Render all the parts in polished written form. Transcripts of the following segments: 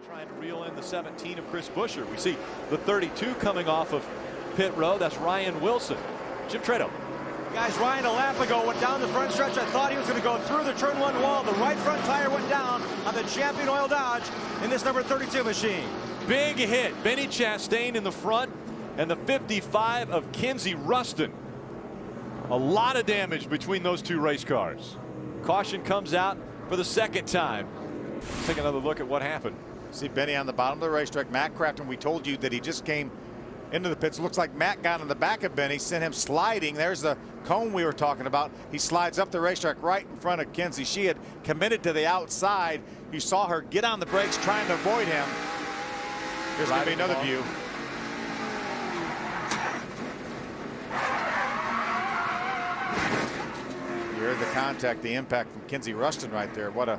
Trying to reel in the 17 of Chris Buescher. We see the 32 coming off of pit road. That's Ryan Wilson. Jim Trado. Guys, Ryan a lap ago went down the front stretch. I thought he was going to go through the turn one wall. The right front tire went down on the Champion Oil Dodge in this number 32 machine. Big hit. Benny Chastain in the front and the 55 of Kinsey Ruston. A lot of damage between those two race cars. Caution comes out for the second time. Let's take another look at what happened. See Benny on the bottom of the racetrack. Matt Crafton, we told you that he just came into the pits. Looks like Matt got in the back of Benny, sent him sliding. There's the cone we were talking about. He slides up the racetrack right in front of Kinsey. She had committed to the outside. You saw her get on the brakes trying to avoid him. Here's going to be another view. You heard the contact, the impact from Kinsey Ruston right there. What a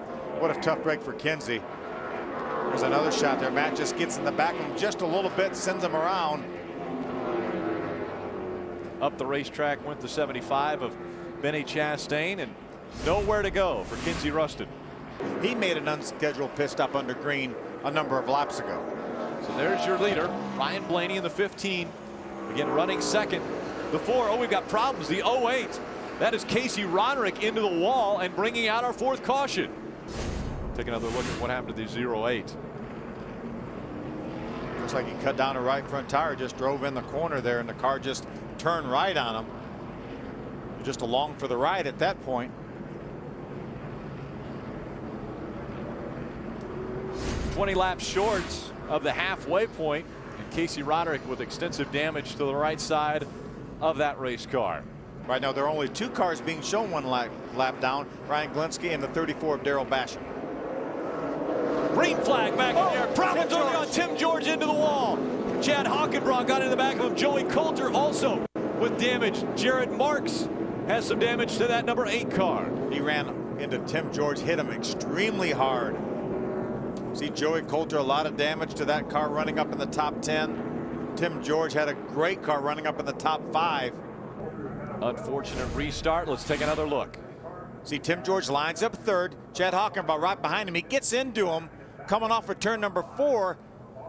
tough break for Kinsey. There's another shot there. Matt just gets in the back of him just a little bit, sends him around. Up the racetrack went the 75 of Benny Chastain, and nowhere to go for Kinsey Ruston. He made an unscheduled pit stop under green a number of laps ago. So there's your leader, Ryan Blaney in the 15. Again, running second. The 4, oh, we've got problems. The 08, that is Casey Roderick into the wall and bringing out our fourth caution. Take another look at what happened to the 08. Looks like he cut down a right front tire, just drove in the corner there, and the car just turned right on him. Just along for the ride at that point. "20 laps short of the halfway point, and Casey Roderick with extensive damage to the right side of that race car. Right now, there are only two cars being shown one lap down. Ryan Glinsky and the 34 of Daryl Basham. Green flag back in there. Problems on Tim George into the wall. Chad Hockenbrock got in the back of him. Joey Coulter also with damage. Jared Marks has some damage to that number 8 car. He ran into Tim George, hit him extremely hard. See Joey Coulter, a lot of damage to that car running up in the top 10. Tim George had a great car running up in the top 5. Unfortunate restart. Let's take another look. See Tim George lines up third. Chad Hockenbrock right behind him. He gets into him coming off of turn number 4.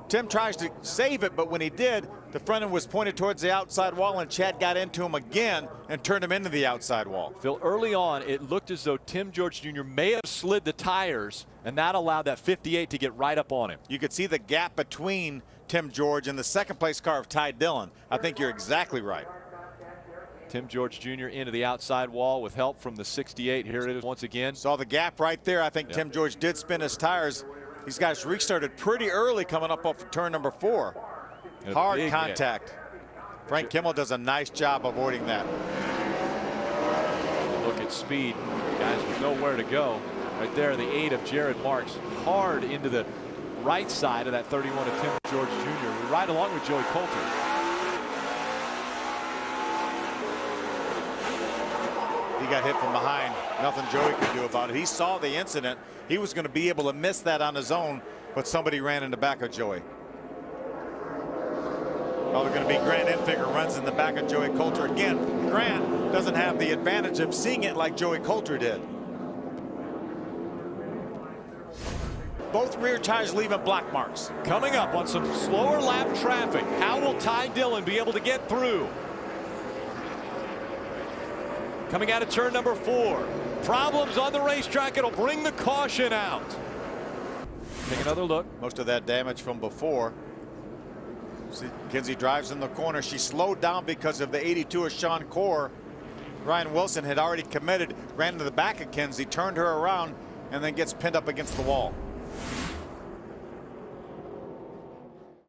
Tim tries to save it, but when he did, the front end was pointed towards the outside wall, and Chad got into him again and turned him into the outside wall. Phil, early on, it looked as though Tim George Jr. may have slid the tires, and that allowed that 58 to get right up on him. You could see the gap between Tim George and the second place car of Ty Dillon. I think you're exactly right. Tim George Jr. into the outside wall with help from the 68. Here it is once again. Saw the gap right there. I think Tim George did spin his tires. These guys restarted pretty early coming up off of turn number 4. Hard contact. Frank Kimmel does a nice job avoiding that. Look at speed. Guys with nowhere to go. Right there, the 8 of Jared Marks. Hard into the right side of that 31 of Tim George Jr. Right along with Joey Coulter. He got hit from behind. Nothing Joey could do about it. He saw the incident. He was going to be able to miss that on his own, but somebody ran in the back of Joey. Oh, they're going to be Grant Enfinger runs in the back of Joey Coulter. Again, Grant doesn't have the advantage of seeing it like Joey Coulter did. Both rear tires leaving black marks. Coming up on some slower lap traffic. How will Ty Dillon be able to get through? Coming out of turn number 4. Problems on the racetrack. It'll bring the caution out. Take another look. Most of that damage from before. See, Kinsey drives in the corner. She slowed down because of the 82 of Sean Corr. Ryan Wilson had already committed, ran to the back of Kinsey, turned her around, and then gets pinned up against the wall.